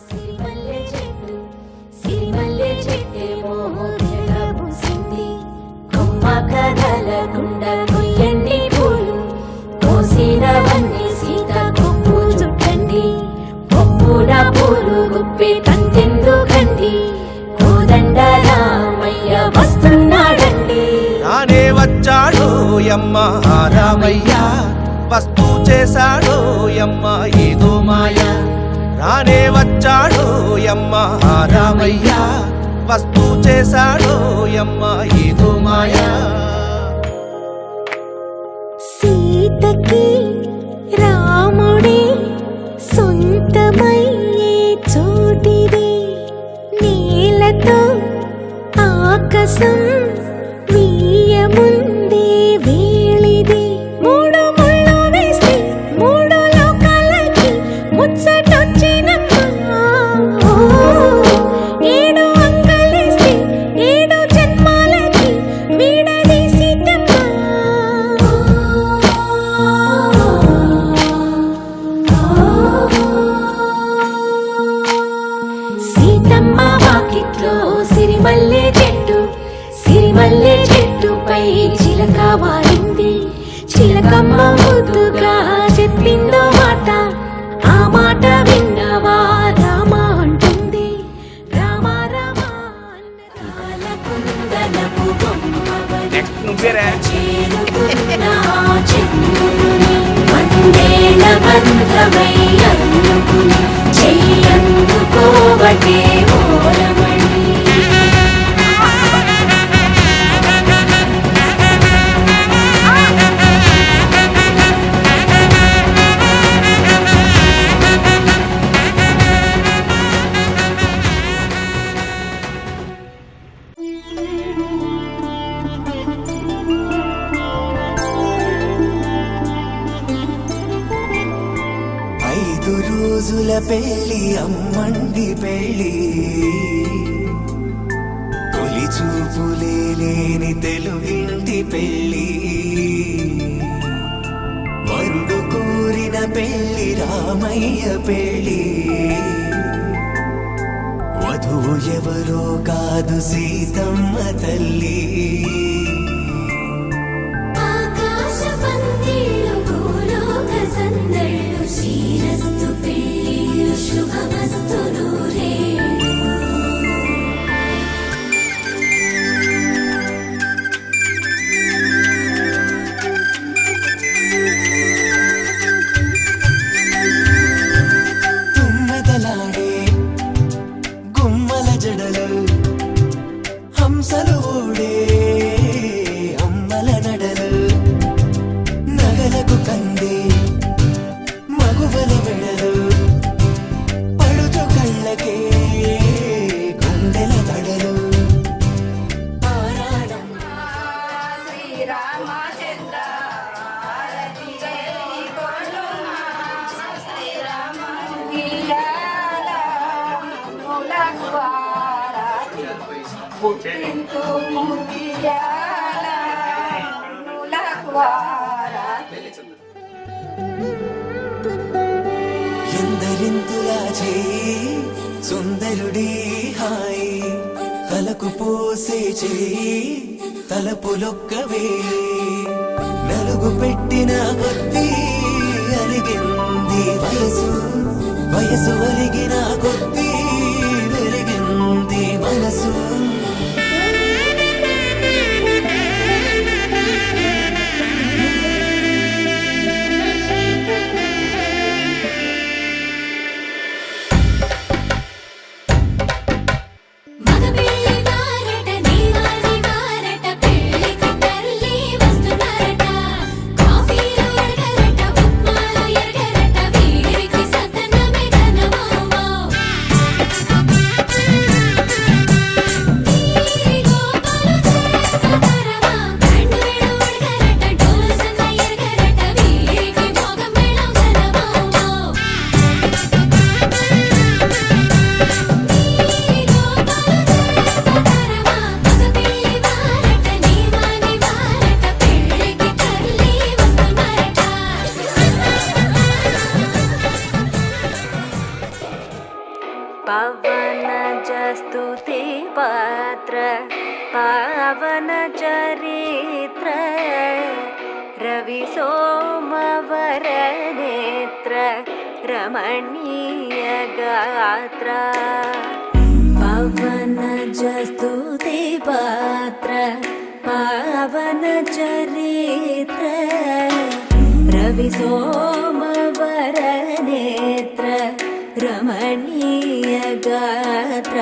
సిరిమల్లె చెట్టు సిరిమల్లె చెట్టేమో పూసింది కొమ్మ కదలకుండా కొయ్యండి పూలు కోసినవన్నీ సీత కొప్పు చుట్టండి కొప్పున పూలు గుప్పి కంటెందుకండి కోదండ రామయ్య వస్తున్నాడండి. రానే వచ్చాడు యమ్మ రామయ్య వస్తూ చేశాడు యమ్మ ఏదో మాయ. రానే వచ్చాడు యమ్మ రామయ్య వస్తూ చేశాడు యమ్మ ఏదో మాయ. సీతకి రాముడే సొంతమయ్యే చోటిది నీలతో ఆకాశం వీయముందే వేళిది మూడు ముళ్ళు వేసి మూడు లోకాలకి ముచ్చటొచ్చినమ్మా ఏడు అంకలేసి ఏడు జన్మాలకి వీడదీసిటమ్మా. సీతమ్మ వాకిట్లో సిరిమల్లె చెట్టు సిరిమల్లె చెట్టుపై చిలక వారింది చిలకమ్మ ముద్దుగా చెప్పిందో మాట ఆ మాట విన్నవా రామ అంటుంది రామ రామ కుందనపు బొమ్మవని చేరుకున్న ఆ చెట్టుని వందేళ్ల బంధమై అందుకుని చెయ్యందుకోవటే ఓరమణి. రోజుల పెళ్ళి అమ్మండి పెళ్ళి తొలి చూపులే లేని తెలుగింటి పెళ్ళి వరుడు కోరిన పెళ్ళి రామయ్య పెళ్ళి వధువు ఎవరో కాదు సీతమ్మ తల్లి. శ్రీరస్తు పెళ్ళిళ్ళు శుభమస్తు నూరే. తుమ్మెదలాడే గుమ్మల జడలు హంసలు ఊడే అమ్మల నడలు నగలకు కందే మగువల మెడలు పడుచు కళ్ళకే గుండెల తడలు ఆరాడం శ్రీరామచంద్ర ఎందరింతులా చేయి సుందరుడి హాయి తలకు పోసే చేయి తలపులొక్కవే నలుగు పెట్టిన కొద్దీ అలిగింది వయసు వయసు అలిగిన కొద్దీ వెలిగింది మనసు. పవన జస్తుతి పాత్ర పావన చరిత్ర రవి సోమవర నేత్ర రమణీయ గాత్ర పవన జస్తుతి పాత్ర పావన చరిత్ర రవి సోమవర నేత్ర రమణీయ గాత్ర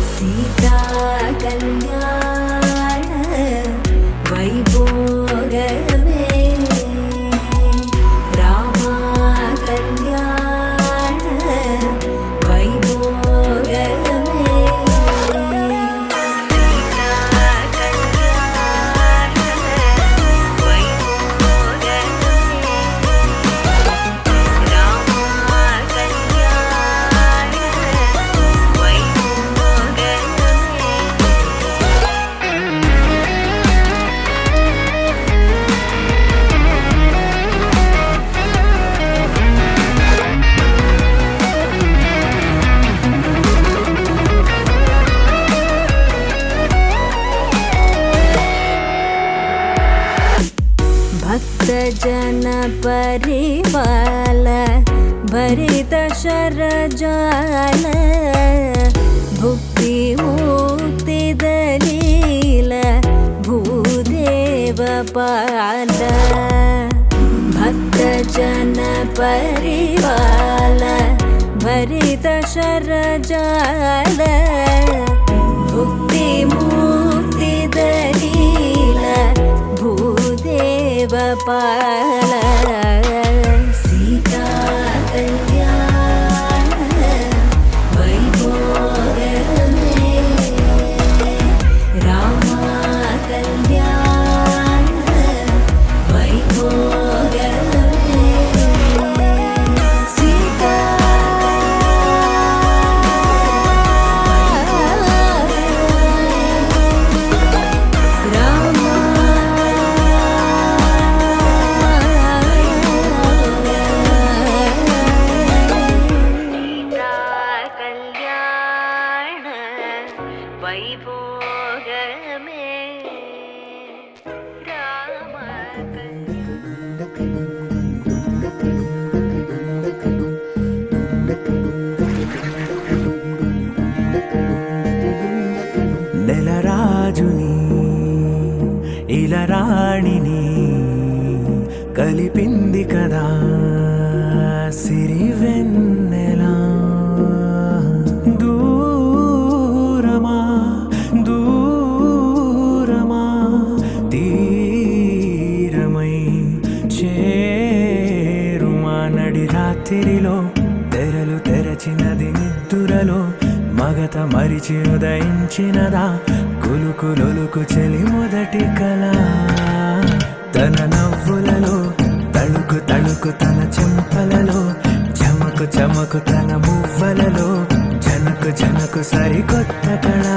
సీతా కళ్యాణ వైభోగమే రామ కళ్యాణ వైభోగమే సీతా కళ్యాణ వైభోగమే రామ కళ్యాణ వైభోగమే భక్తజన పరిపాల భరిత శరజాల భుక్తి ముక్తి దలీల భూదేవ పాల భక్తజన పరిపాల భరిత శరజాల భుక్తి ముక్తి దలీల భూదేవ పాల సీతా కళ్యాణ వైభోగమే రామ కళ్యాణ వైభోగమే సీతా కళ్యాణ వైభోగమే రామ నెలరాజుని ఇలరాణిని కలిపింది కదా సిరివెన్నెలా దూరమా దూరమా తీరమై చేరుమా నడి రాత్రిలో తెరలు తెరచినది నిద్దురలో మగత మరిచి ఉదయించినదా కులుకులొలుకు చెలి మొదటి కళ తన నవ్వులలో తళుకు తళుకు తన చెంపలలో చమకు చమకు తన మువ్వలలో జనకు జనకు సరికొత్త కళ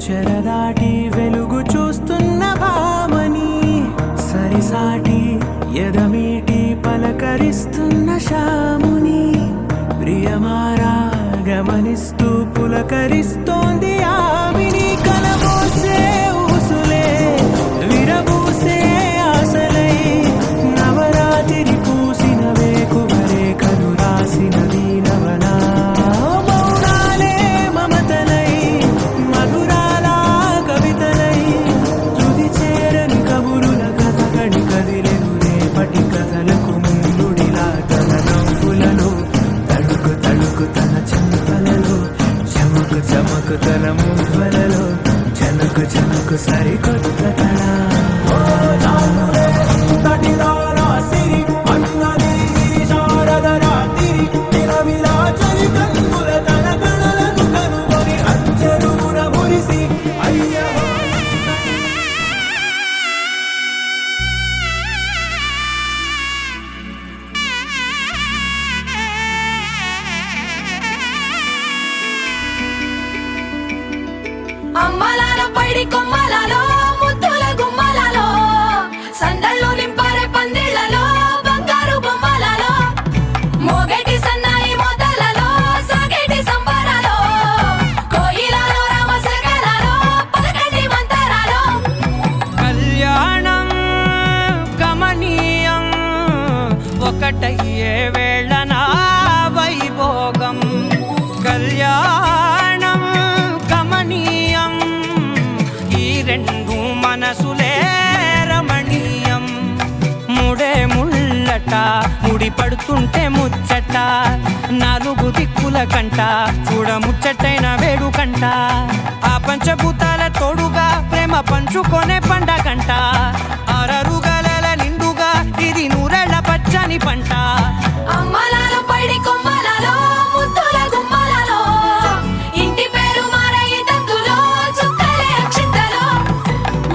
చెరదాటి వెలుగు చూస్తున్న భామని సరిసాటి ఎదమీటి పలకరిస్తున్న శాముని ప్రియమారా గమనిస్తూ పులకరిస్తోంది ఆవిని కలబోసే ఊసులే విరబూసే ఆశలై నవరా సందళ్ళు నింపారే పందిళ్లలో బంగారు బొమ్మలలో మోగేటి సన్నాయి మోతలలో సాగేటి సంబరాలో కోయిలలో రామశకలలో పలకండి మంతరాలో కళ్యాణం గమనీయం ఒకటయ్యే వేళ నా వైభోగం కళ్యాణం గమనీయం ఈ రెండు మనసులే రమణీయం ముడే ముళ్ళట ముడి పడుతుంటే ముచ్చట నాలుగు దిక్కుల కంట చూడ ముచ్చటైన వేడుకంట ఆ పంచభూతాల తోడుగా ప్రేమ పంచుకొనే పండగంట ఆరరుగల నిండుగా ఇది నూరెళ్ళ పచ్చని పంట అమ్మలాలో పైడి కొమ్మలలో ముద్దుల గుమ్మలలో ఇంటి పేరు మారయి తందులో చుక్కలే అక్షింతలో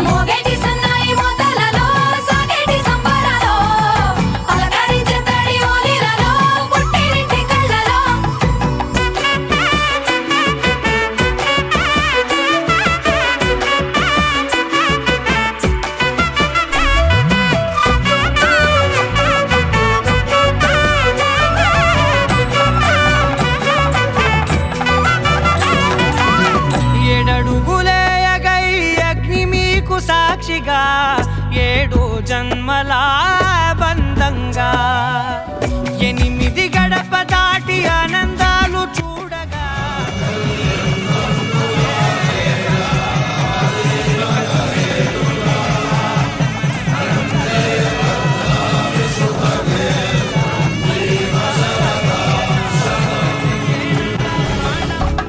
మోగేటి సన్నాయి మోతలలో సాగేటి సంబరాలో పలకరించే తడి ఓలిలలో పుట్టినింటి కళ్ళలో ఏడడుగులేయగై అగ్ని మీకు సాక్షిగా 7 జన్మల బంధంగా 8 గడప దాటి ఆనందాలు చూడగా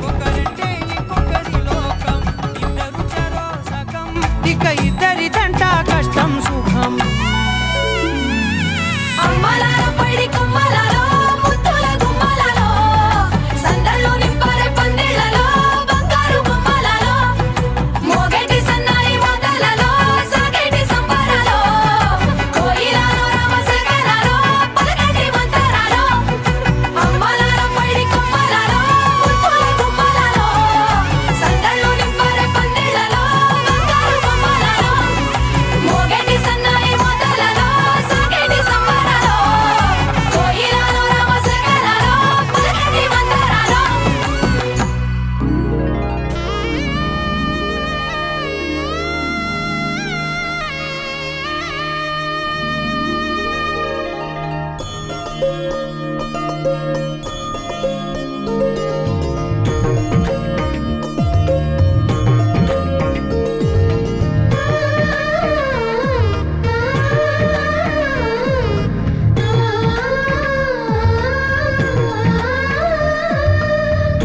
ఒకరంటే ఇంకొకరి లోకం ఇద్దరు చెరో సగం ఇక ఇద్దరి దంట కష్టం సుఖం అమ్మలాలో పైడి కొమ్మలలో ముద్దుల గుమ్మలలో సందళ్ళు నింపారే పందిళ్లలో బంగారు బొమ్మలలో మోగేటి సన్నాయి మోతలలో సాగేటి సంబరాలో కోయిలలో రామశకలలో పలకండి మంతరాలో అమ్మలాలో పైడి కొమ్మలలో ముద్దుల గుమ్మలలో సందళ్ళు నింపారే పందిళ్లలో బంగారు బొమ్మలలో మోగేటి సన్నాయి మోతలలో సాగేటి సంబరాలో కోయిలలో రామశకలలో పలకండి మంతరాలో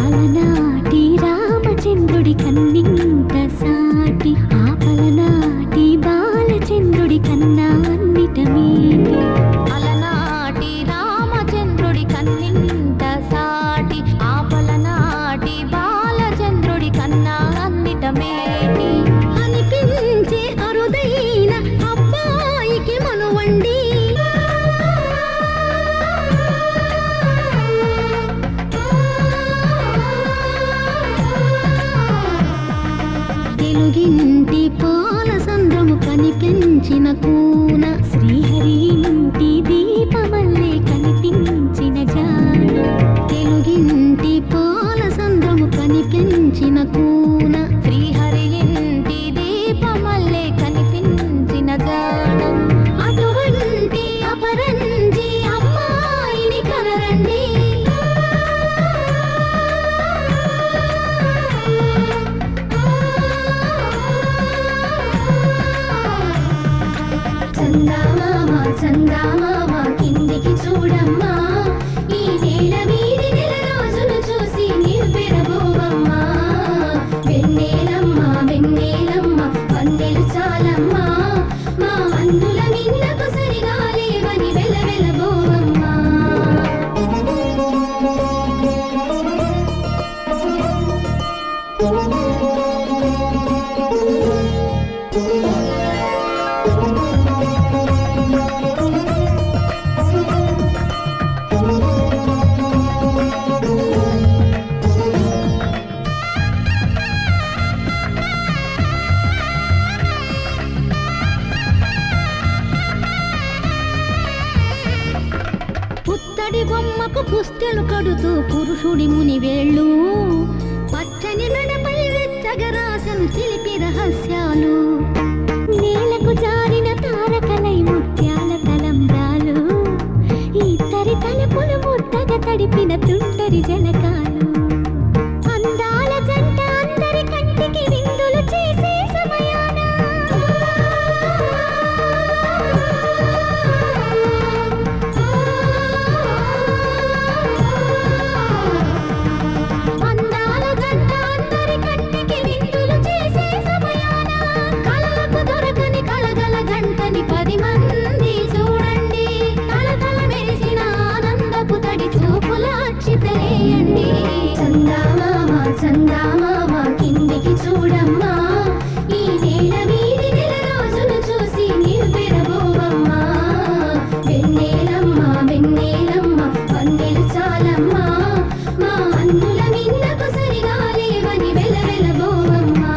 అలనాటి రామచంద్రుడి కన్నింత సాటి ఆపలనాటి బాలచంద్రుడి కన్నా అన్నిట మీటి అలనాటి రామచంద్రుడి కన్నింత సాటి ఆపలనాటి బాలచంద్రుడి కన్నా అన్నిట మేటి అనిపించే అరుదైన అబ్బాయికి మనువండి తెలుగింటి పాల సంద్రము కనిపించిన కూన శ్రీహరి ఇంటి దీపమల్లే కనిపించిన జాన తెలుగింటి పాల సంద్రము కనిపించిన కూన శ్రీహరి ఇంటి దీపమల్లే కనిపించిన జాన అటువంటి అపరంజి అమ్మాయిని కనరండి చందమామ చందమామ కిందికి చూడమ్మా ఈ నేల వీడి నెల రోజులు చూసి నీవు పెరబోవమ్మా వెన్నెలమ్మ వెన్నెలమ్మ వన్నెలు చాలమ్మా మా అందుల మిన్నకు సరిగా లేవని వెలవెలబోవమ్మా పుత్తడి బొమ్మకు పుస్తెలు కడుతూ పురుషుడి ముని వేళ్ళు పచ్చని మెడపై వెచ్చగరాసను చిలిపి రహస్యాలు నేలకు జారిన తారకలై ముత్యాల తలంబ్రాలు ఇద్దరి తలపులు ముద్దగా తడిపిన తుంటరి జలకాలు అందాల జంట అందరి కంటికి విందులు చేసే సమయాన అందాల జంట అందరి కంటికి విందులు చేసే సమయాన కళలకు దొరకని కళగల జంటని 10 మంది చూడండి కళకళ మెరిసిన ఆనందపు తడి చూపుల అక్షితలేయండి చందామామ చందామామ కిందికి చూడమ్మా ఈ నేల వీధి నెల రోజులు చూసి నివ్వెరబోవమ్మా వెన్నెలమ్మ వెన్నెలమ్మ వన్నెలు చాలమ్మా మా అన్నుల మిన్నకు సరిగా లేవని వెలవెలబోవమ్మా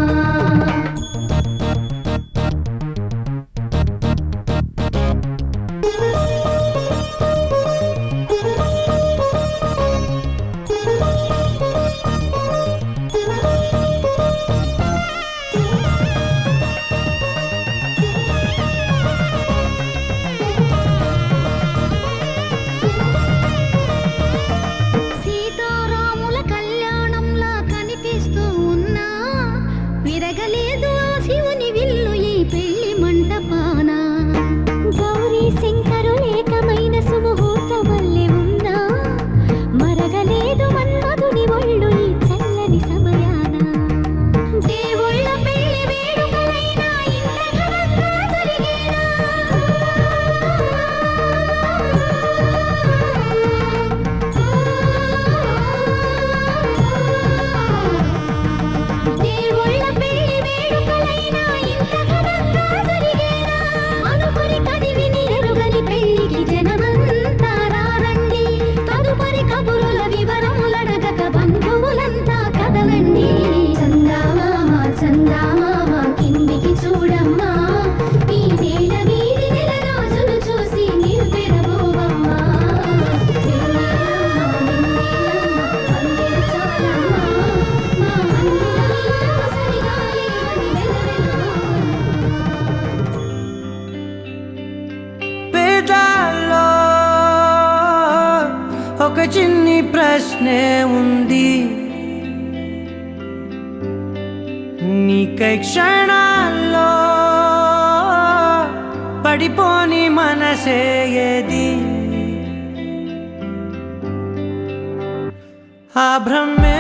సీతారాముల కళ్యాణంలా కనిపిస్తూ ఉన్నా విరగలేదు ఆ శివుని విల్లు ఈ పెళ్లి మంటపాన గౌరీ శంకరులు ఏకమైన సుముహూర్త వల్లే ఉన్నా మరగలేదు మన్మధుని ఒళ్ళు ఈ చల్లని సమయాన దేవుళ్ళ పెళ్లి వేడుకలైనా ఇంత ఘనంగా జరిగేనా దేవుళ్ళ పెళ్లి వేడుకలైనా ఇంత ఘనంగా జరిగేనా అనుకుని కదివిని ఎరుగని పెళ్లికి జనమంతా రారండి తదుపరి కబురుల వివరములడగక బంధువులంతా కదలండి చందామామ చందామామ కిందికి చూడమ్మా ఈ నేల వీధి నెల రోజులు చూసి నివ్వెరబోవమ్మా వెన్నెలమ్మ వెన్నెలమ్మ వన్నెలు చాలమ్మా మా అన్నుల మిన్నకు సరిగా లేవని వెలవెలబోవమ్మా పేదాల్లో ఒక చిన్ని ప్రశ్నే ఉంది నీకై క్షణాల్లో పడిపోని మనసే ఏది ఆ భ్రమే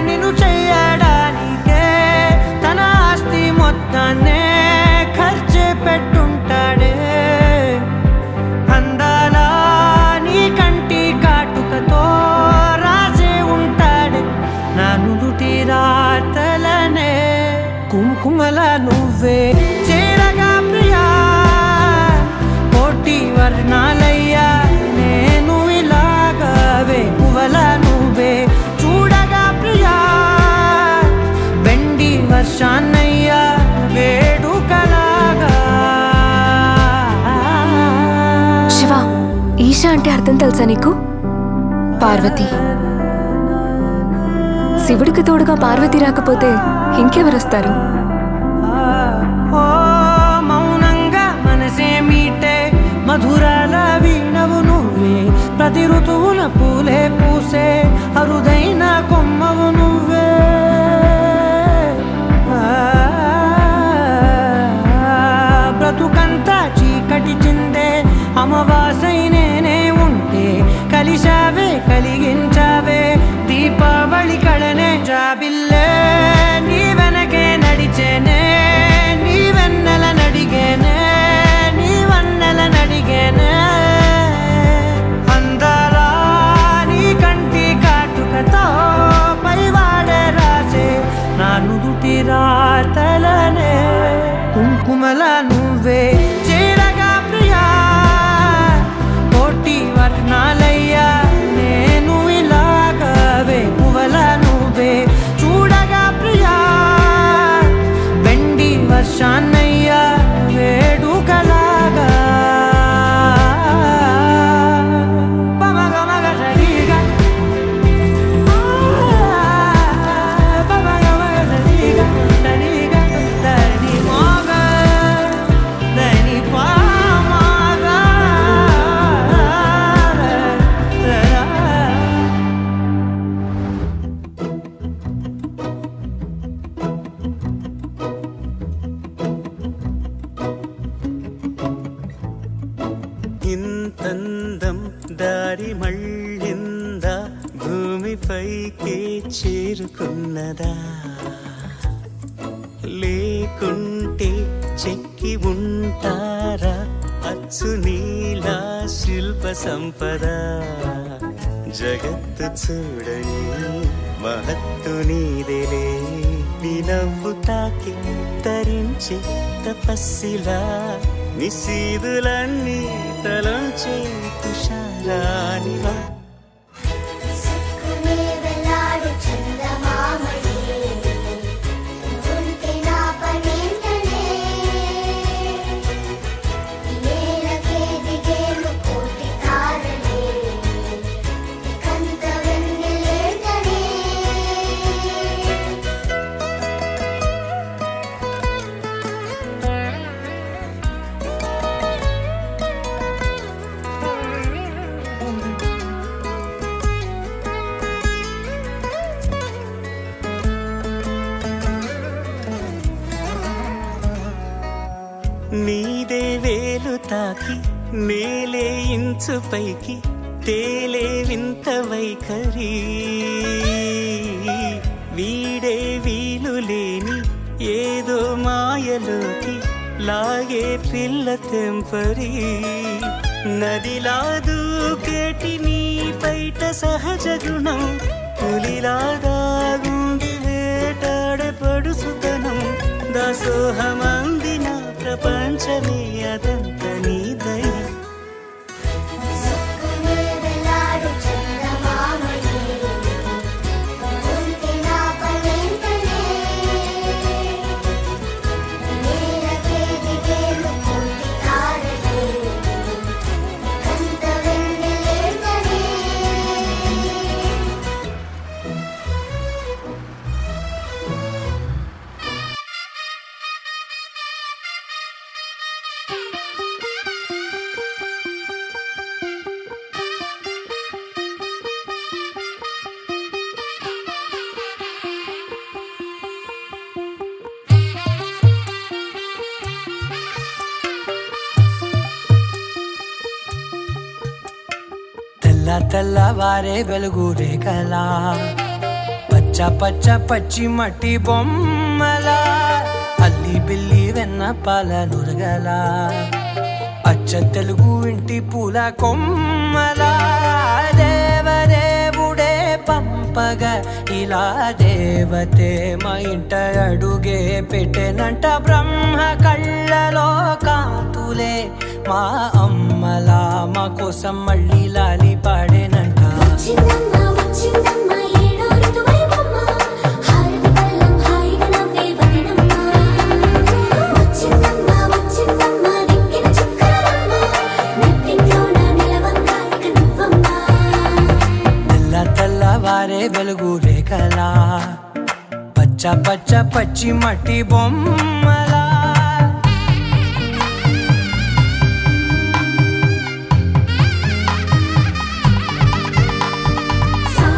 నిన్ను చెయ్యడానికే తన ఆస్తి మొత్తాన్నే ఖర్చు పెట్టుంటాడే అందాల నీ కంటి కాటుకతో రాసే ఉంటాడే నా నుదుటి రాతలనే కుంకుమల నువ్వే చేరగా ప్రియా కోటి వర్ణాలయ్యా నేను ఇలాగవే పువ్వల నువ్వే చూడగా ప్రియా వెండి వర్షాన్నయ్యా వేడుకలాగా శివ ఈశా అంటే అర్థం తెలుసా నీకు? పార్వతి. శివుడికి తోడుగా పార్వతి రాకపోతే ఇంకెవరొస్తారు? ఓ మౌనంగా మనసే మీటే మధురాల వీణవు నువ్వే ప్రతి ఋతువున పూలే పూసే అరుదైన కొమ్మవు నువ్వే బ్రతుకంతా చీకటి చిందే అమవాసై నేనే ఉంటే కలిశావే కలిగించావే దీపావళి కళనే జాబిల్లే నీ వెనకే నడిచేనే నీ వెన్నెల నడిగేనే నీ వన్నెల నడిగేనే అందాలా నీ కంటి కాటుకతో పైవాడే రాసే నా నుదుటి రాతలనే కుంకుమల నువ్వే చేరగా ప్రియా బంధం దారి మళ్ళిందా భూమిపైకే చేరుకున్నదా లేకుంటే చెక్కి ఉంటారా అచ్చు నీలా శిల్ప సంపద జగత్తు చూడని మహత్తు నీదేలే నీ నవ్వు తాకి తరించే తపస్సిలా నిశీదులన్నీ తలంచే తుషారానివా సుఖమే వెలాడు చందమామని ఉంటే నా పనేంటనే నేలకే దిగేను కోటి తారలే కంత వెన్నెలేంటనే నీదే వేలు తాకి నేలే ఇంచు పైకి తేలే వింత వైఖరి వీడే వీలు లేని ఏదో మాయలోకి లాగే పిల్ల తెంపరి నదిలా దూకేటి నీ బయట సహజ గుణం పులిలాగా గుండి వేటాడే పడుసుతనం దాసోహమందిన ప్రపంచమే అదంత నీ దయ సుఖమే వెలాడు చందమామని ఉంటే నా పనేంటనే నేలకే దిగేను కోటి తారలే కంత వెన్నెలేంటనే తెల్ల తెల్లవారే వెలుగు రేఖలా పచ్చ పచ్చ పచ్చి మట్టి బొమ్మలా అల్లి బిల్లి వెన్న పాల నురగలా అచ్చ తెలుగు ఇంటి పూల కొమ్మలా దేవదేవుడే పంపగా ఇలా దేవతే మా ఇంట అడుగే పెట్టెనంట బ్రహ్మ కళ్ళలో కాంతులే మా అమ్మలా మా కోసం మళ్ళీ లాలి పాడేనంట వచ్చిందమ్మ ఏడో ఋతువైవమ్మ హారతి పళ్ళం హాయిగా నవ్వే వదినమ్మ వచ్చిందమ్మ దిక్కిన చుక్కలమ్మ నెట్టింట్లోన నిలవంగా ఇక నువ్వమ్మ తెల్ల తెల్లవారే వెలుగు రేఖలా పచ్చ పచ్చ పచ్చి మట్టి బొమ్మలా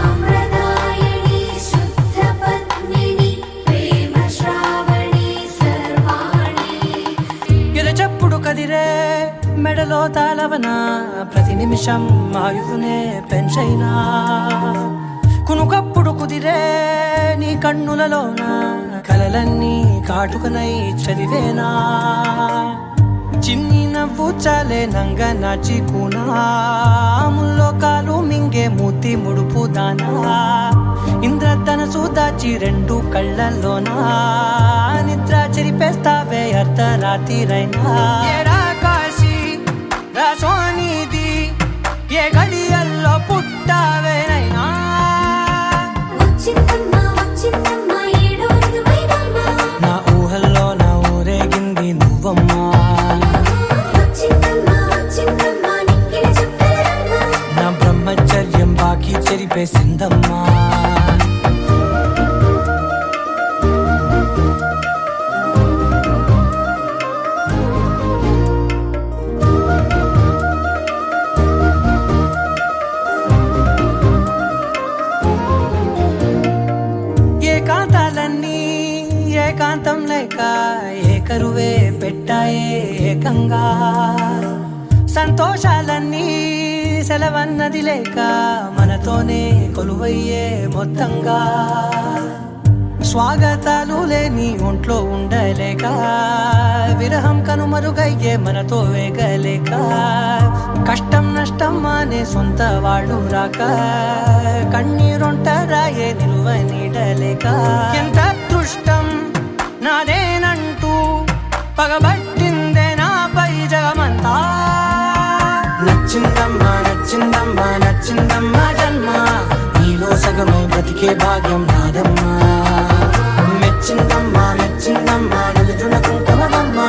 సాంప్రదాయని శుద్ధ పద్మిని ప్రేమ శ్రావణి సర్వాణి ఎరచప్పుడు కదిరే మెడలో తాళవన ప్రతి నిమిషం ఆయువునే పెంచైనా కునుకప్పుడు కుదిరే నీ కన్నులలోన కలలన్నీ కాటుకనై చదివేనా చిన్ని నవ్వు చాలే నంగ నాచి ముల్లోకాలు మింగే మూతి ముడుపు దానా ఇంద్రధనసు దాచి రెండు కళ్ళల్లోనా నిద్ర చెరిపేస్తావే అర్ధరాత్రిరైనా ఏడా కాశీ రాసోనిది ఏ గడియల్లో పుట్టావేనైనా వచ్చిందమ్మ ఏడో ఋతువైవమ్మ నా ఊహల్లో నా ఊరేగింది నువ్వమ్మా వచ్చిందమ్మ నిక్కిన చుక్కలమ్మ నా బ్రహ్మచర్యం బాకీ చెరిపేసిందమ్మా ఏకాంతాలన్నీ ఏకాంతం లేక ఏకరువే పెట్టాయే ఏకంగా సంతోషాలన్నీ సెలవన్నది లేక మనతోనే కొలువయ్యే మొత్తంగా స్వాగతాలు లేని ఒంట్లో ఉండలేక విరహం కనుమరుగయ్యే మనతో వేగలేక కష్టం నష్టం అనే సొంత వాళ్ళు రాక కన్నీరొంటరాయే నిలువ నీడలేక ఎంత అదృష్టం నాదేనంటూ పగబట్టిందే నాపై జగమంతా నచ్చిందమ్మా నచ్చిందమ్మా నచ్చిందమ్మా జన్మ నీలో సగమై బ్రతికే భాగ్యం నాదమ్మా మెచ్చిందమ్మా మెచ్చిందమ్మా నుదుటిన కుంకుమమ్మా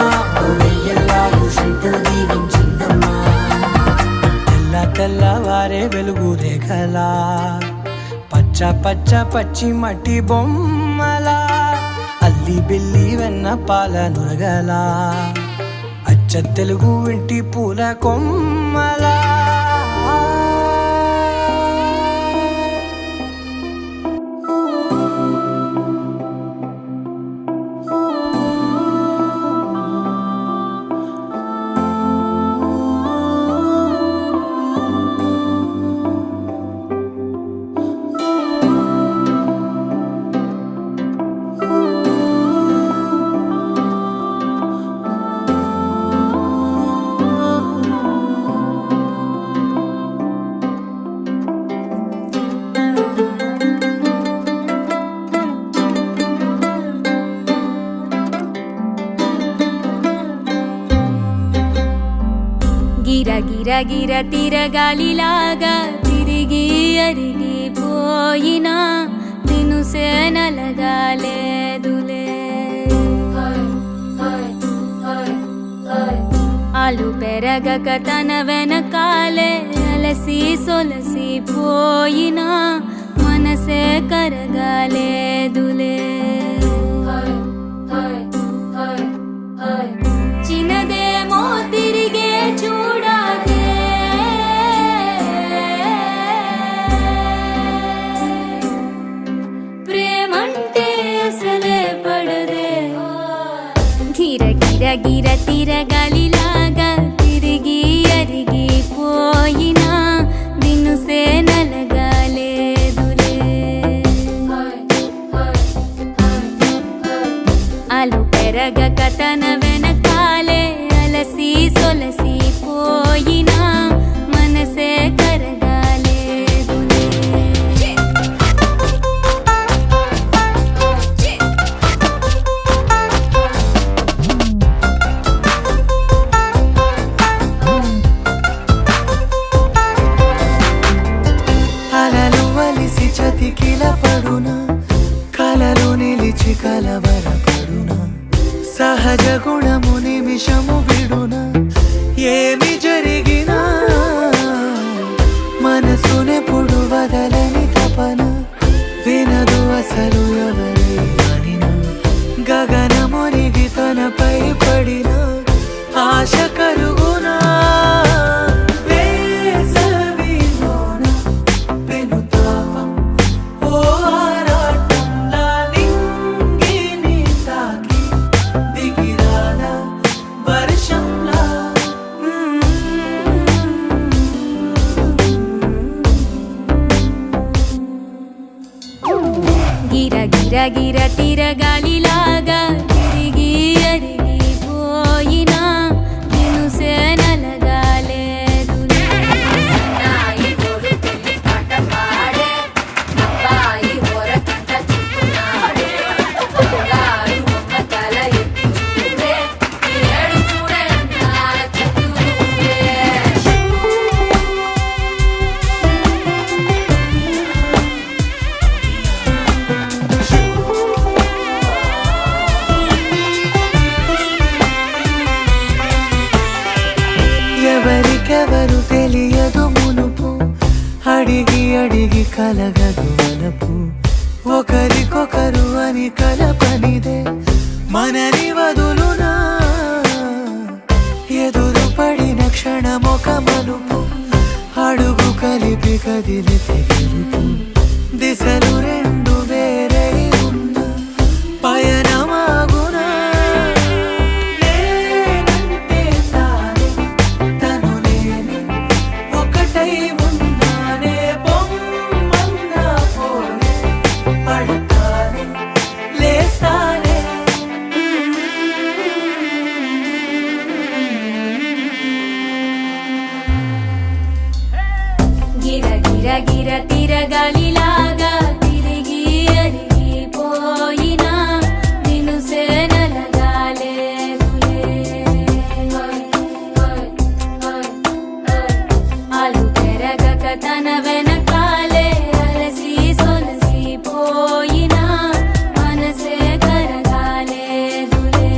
వెయ్యల్లాలు శంకులు దీవించిందమ్మా తెల్ల తెల్లవారే వెలుగు రేఖలా పచ్చ పచ్చ పచ్చి మట్టి బొమ్మలా అల్లి బిల్లి వెన్న పాల నురగలా అచ్చ తెలుగు ఇంటి పూల కొమ్మలా గిర గిర గిర తిరగాలిలాగా తిరిగి అరిగిపోయినా దినుసే నలగాలేదులే ఆలు పెరగక తన వెనకాలే అలసి సొలసి పోయినా మనసే కరగాలేదులే చిన్నదేమో తిరిగే చూడాదే ప్రేమంటే అసలే పడదే గిర గిర గిర తిరగాలిలాగా తిరిగి అరిగిపోయినా దినుసే నలగాలేదులే ఆలు పెరగక తన వెనకాలే అలసి సొలసి పోయినా మనసే కరగాలేదులే అలలు వలిసి చతికిల పడునా కలలు నిలిచి కలవరపడునా సహజ గుణము నిమిషము విడునా ఏమి జరిగినా మనసునెప్పుడు వదలని తపన వినదు అసలు ఎవరి అనినా గగనమునిగి తనపై పడిన ఆశ కలుగునా వేసవిలోన పెనుతాపం ఓ ఆరాటంలా నింగిని తాకి దిగిరానా వర్షంలా గిర గిర గిర తిరగాలిలాగా తిరిగి అరిగిపోయినా దినుసే నలగాలేదులే ఎవరికెవరు తెలియదు మునుపు అడిగి అడిగి కలగదు వలపు ఒకరికొకరు అని కలపనిదే మనని వదులునా ఎదురు పడిన క్షణమొక మలుపు అడుగు కలిపి కదిలితే గెలుపు దిశలు రెండు వేరే ఉన్న పయనమాగునా నేనంటే తానే తను నేనే ఒకటై కథన వెనకాలే అలసి సొలసి పోయినా మనసే కరగాలేదులే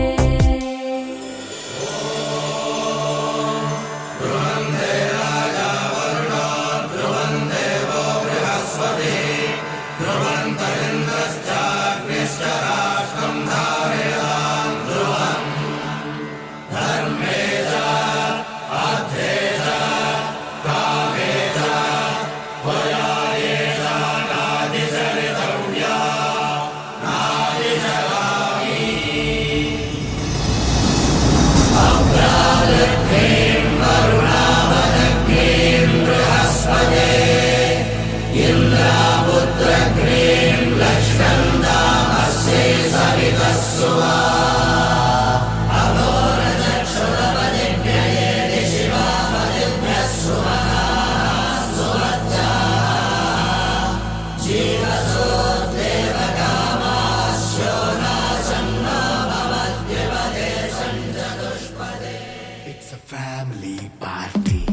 It's a family party.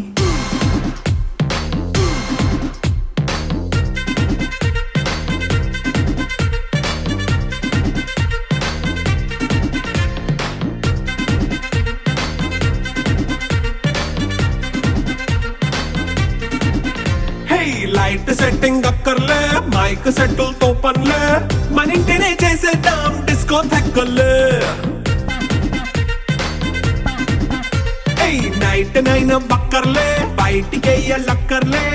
Light setting అక్కర్లే మైక్ సెట్టుల్ తో పనులే మన ఇంటినే చేసేద్దాం డిస్కో థెక్కలే నైట్ నైన్ బక్కర్లే బయటికి లక్కర్లే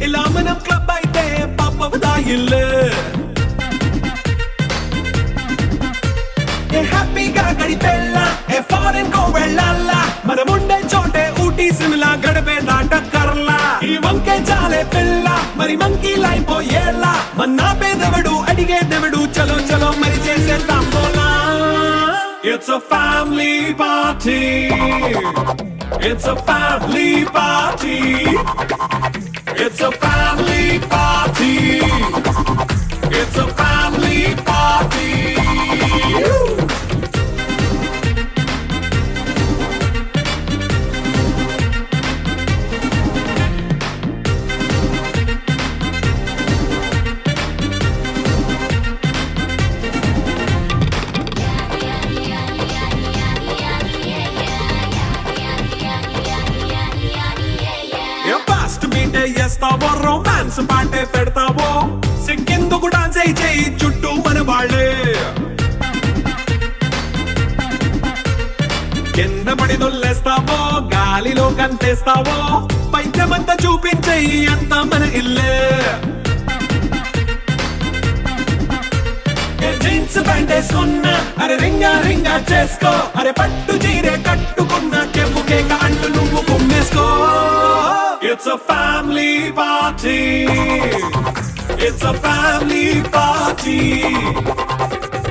ఇలా మనం క్లబ్ అయితే పాపదాయిల్లే హ్యాపీగా గడిపెళ్ళా ఏ ఫారెన్ కో వెళ్ళాలా మనం ఉండే చోటే ఊటీ సిమ్లా గడిపే దాటక్కర్లా ఈ వంకే చాలే పిల్ల మరి మంకీ లైపోయేలా మన్నా పేదవడు అడిగేదెవడు చలో చలో మరి చేసేద్దాం బోలా It's a family party. It's a family party. It's a family party. It's a family party. Fast మీటే చేస్తావో రొమాన్స్ పాటే పెడతావో సిక్కిందుకు డాన్స్ అయి చేయి చుట్టూ మన వాళ్ళే కింద పడి దొల్లేస్తావో గాలిలో కంతేస్తావో పైద్యమంతా చూపించేయి అంతా మన ఇల్లే జీన్స్ ప్యాంట్ వేసుకున్నా అరే రింగా రింగా చేసుకో అరే పట్టు చీరే కట్టుకున్నా చెప్పుకే కాంటు నువ్వు కుమ్మేసుకో It's a family party. It's a family party.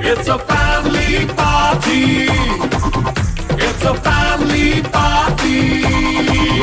It's a family party. It's a family party.